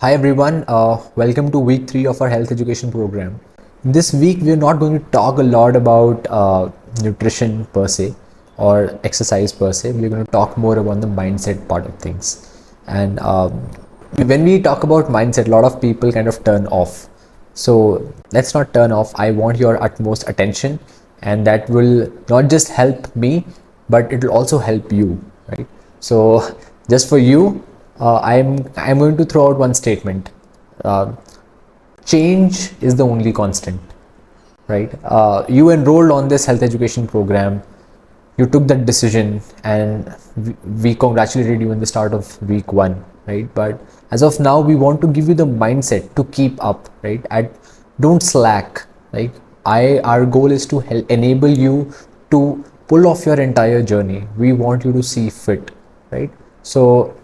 Hi everyone, welcome to week 3 of our health education program. This week we are not going to talk a lot about nutrition per se or exercise per se. We're going to talk more about the mindset part of things. And when we talk about mindset, a lot of people kind of turn off. So let's not turn off. I want your utmost attention, and that will not just help me, but it will also help you, right? So just for you, I'm going to throw out one statement. Uh, Change is the only constant, right? You enrolled on this health education program, you took that decision, and we congratulated you in the start of week 1, right? But as of now, we want to give you the mindset to keep up, right? Don't slack. Like, our goal is to help enable you to pull off your entire journey. We want you to see fit, right? So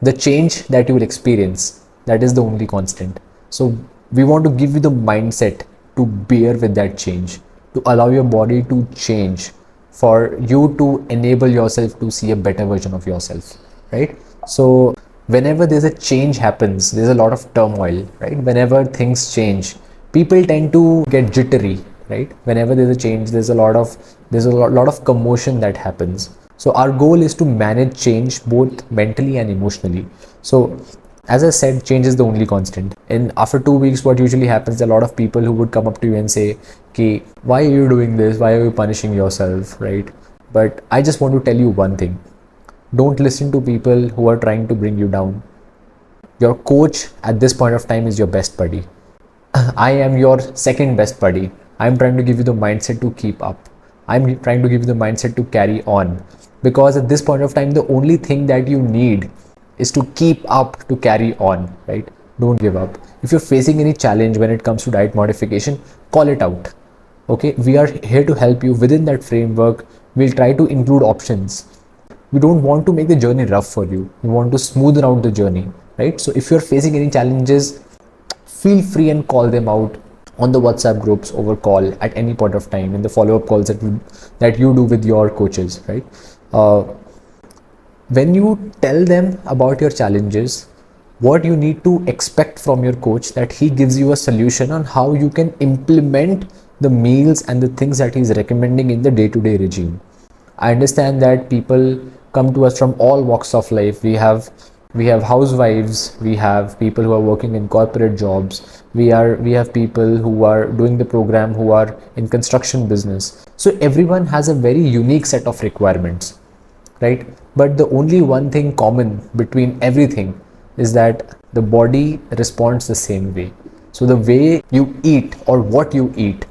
the change that you will experience, that is the only constant. So we want to give you the mindset to bear with that change, to allow your body to change, for you to enable yourself to see a better version of yourself, right? So whenever there's a change happens, there's a lot of turmoil, right? Whenever things change, people tend to get jittery, right? Whenever there's a change, there's a lot of commotion that happens. So our goal is to manage change both mentally and emotionally. So as I said, change is the only constant. And after 2 weeks, what usually happens, a lot of people who would come up to you and say, "Ki, why are you doing this? Why are you punishing yourself?" Right? But I just want to tell you one thing. Don't listen to people who are trying to bring you down. Your coach at this point of time is your best buddy. I am your second best buddy. I'm trying to give you the mindset to keep up. I'm trying to give you the mindset to carry on. Because at this point of time, the only thing that you need is to keep up, to carry on, right? Don't give up. If you're facing any challenge when it comes to diet modification, call it out. Okay, we are here to help you within that framework. We'll try to include options. We don't want to make the journey rough for you. We want to smoothen out the journey, right? So if you're facing any challenges, feel free and call them out on the WhatsApp groups, over call, at any point of time, in the follow-up calls that you do with your coaches, right? Uh, when you tell them about your challenges, what you need to expect from your coach, that he gives you a solution on how you can implement the meals and the things that he's recommending in the day-to-day regime. I understand that people come to us from all walks of life. We have housewives, we have people who are working in corporate jobs, we have people who are doing the program who are in construction business. So everyone has a very unique set of requirements, right? But the only one thing common between everything is that the body responds the same way. So the way you eat, or what you eat,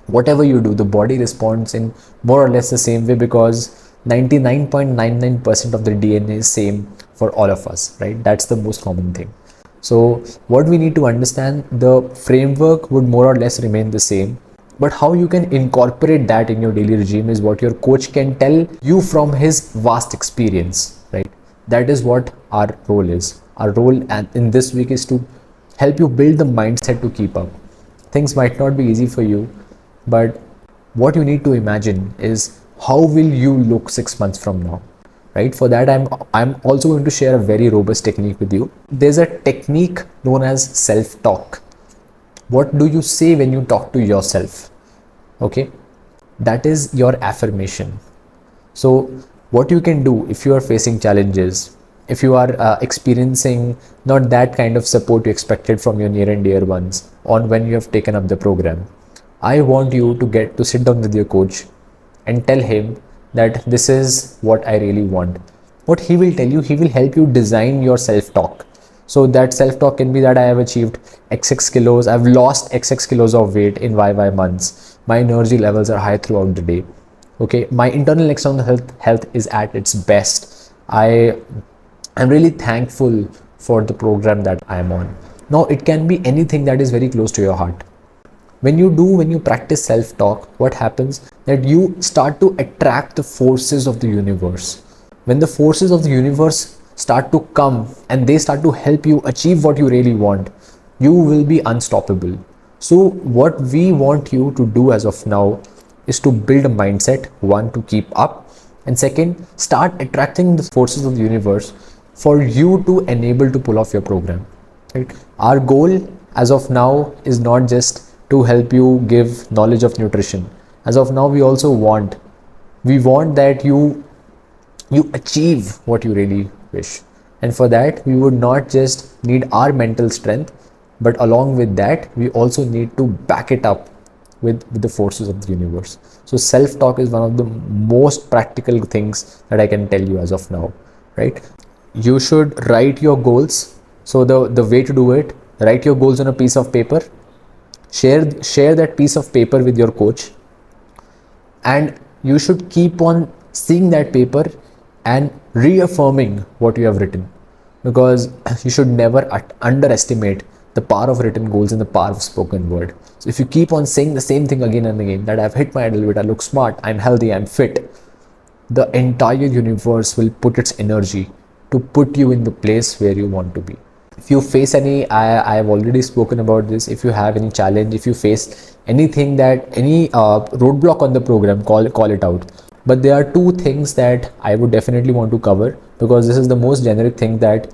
whatever you do, the body responds in more or less the same way, because 99.99% of the DNA is same for all of us, right? That's the most common thing. So what we need to understand, the framework would more or less remain the same, but how you can incorporate that in your daily regime is what your coach can tell you from his vast experience, right? That is what our role is. Our role in this week is to help you build the mindset to keep up. Things might not be easy for you, but what you need to imagine is, how will you look 6 months from now, right? For that, I'm also going to share a very robust technique with you. There's a technique known as self-talk. What do you say when you talk to yourself? Okay, that is your affirmation. So what you can do if you are facing challenges, if you are experiencing not that kind of support you expected from your near and dear ones on when you have taken up the program, I want you to get to sit down with your coach and tell him that this is what I really want. What he will tell you, he will help you design your self-talk. So that self-talk can be that I have achieved XX kilos, I've lost XX kilos of weight in YY months. My energy levels are high throughout the day. Okay, my internal and external health is at its best. I'm really thankful for the program that I'm on. Now, it can be anything that is very close to your heart. When you practice self-talk, what happens, that you start to attract the forces of the universe. When the forces of the universe start to come and they start to help you achieve what you really want, you will be unstoppable. So what we want you to do as of now is to build a mindset, one, to keep up, and second, start attracting the forces of the universe for you to enable to pull off your program. right? Our goal as of now is not just to help you give knowledge of nutrition. As of now, we want that you achieve what you really wish. And for that, we would not just need our mental strength, but along with that, we also need to back it up with the forces of the universe. So self-talk is one of the most practical things that I can tell you as of now, right? You should write your goals. So the way to do it, write your goals on a piece of paper, share that piece of paper with your coach, and you should keep on seeing that paper and reaffirming what you have written, because you should never underestimate the power of written goals and the power of spoken word. So if you keep on saying the same thing again and again, that I've hit my ideal weight, I look smart, I'm healthy, I'm fit, the entire universe will put its energy to put you in the place where you want to be. If you face any, I've already spoken about this, if you have any challenge, if you face anything, that any roadblock on the program, call it out. But there are two things that I would definitely want to cover, because this is the most generic thing that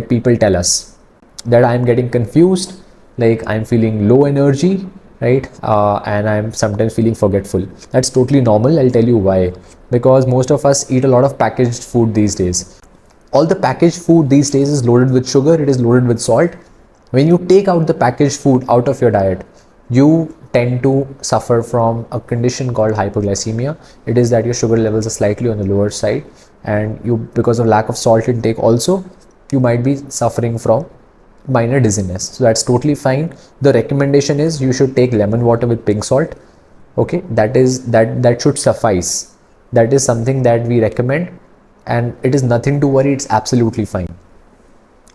people tell us, that I'm getting confused, like I'm feeling low energy, right? And I'm sometimes feeling forgetful. That's totally normal. I'll tell you why. Because most of us eat a lot of packaged food these days. All the packaged food these days is loaded with sugar, it is loaded with salt. When you take out the packaged food out of your diet, you tend to suffer from a condition called hypoglycemia. It is that your sugar levels are slightly on the lower side, and you, because of lack of salt intake also, you might be suffering from minor dizziness. So that's totally fine. The recommendation is you should take lemon water with pink salt. Okay, that should suffice. That is something that we recommend, and it is nothing to worry, it's absolutely fine.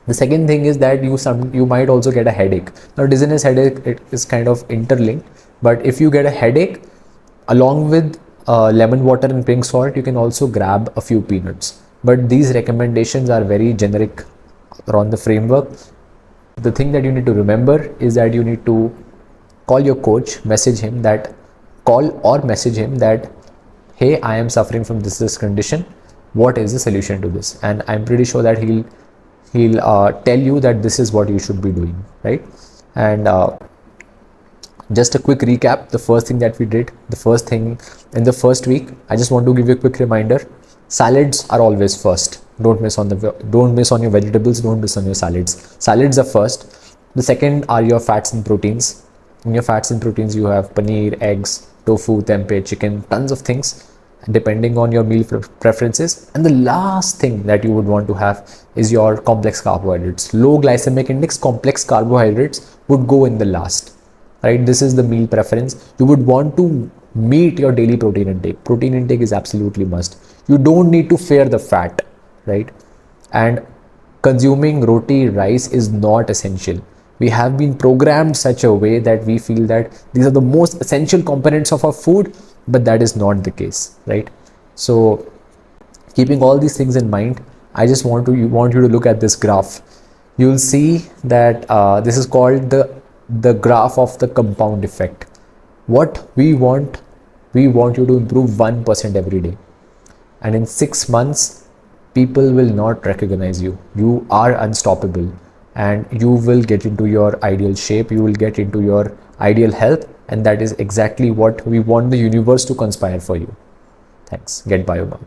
The second thing is that you might also get a headache. Now dizziness, headache, it is kind of interlinked, but if you get a headache, along with lemon water and pink salt, you can also grab a few peanuts. But these recommendations are very generic around the framework. The thing that you need to remember is that you need to call your coach, message him that, hey, I am suffering from this condition, what is the solution to this? And I'm pretty sure that he'll tell you that this is what you should be doing, right? And just a quick recap, the first thing that we did, the first thing in the first week, I just want to give you a quick reminder: salads are always first. Don't miss on your vegetables, don't miss on your salads. Salads are first. The second are your fats and proteins. In your fats and proteins, you have paneer, eggs, tofu, tempeh, chicken, tons of things, depending on your meal preferences. And the last thing that you would want to have is your complex carbohydrates. Low glycemic index complex carbohydrates would go in the last, right? This is the meal preference. You would want to meet your daily protein intake. Protein intake is absolutely must. You don't need to fear the fat, right? And consuming roti, rice is not essential. We have been programmed such a way that we feel that these are the most essential components of our food, but that is not the case, right? So keeping all these things in mind, I just want you to look at this graph. You'll see that this is called the graph of the compound effect. What we want you to improve 1% every day, and in 6 months people will not recognize you. You are unstoppable, and you will get into your ideal shape, you will get into your ideal health, and that is exactly what we want the universe to conspire for you. Thanks. Get Biobound.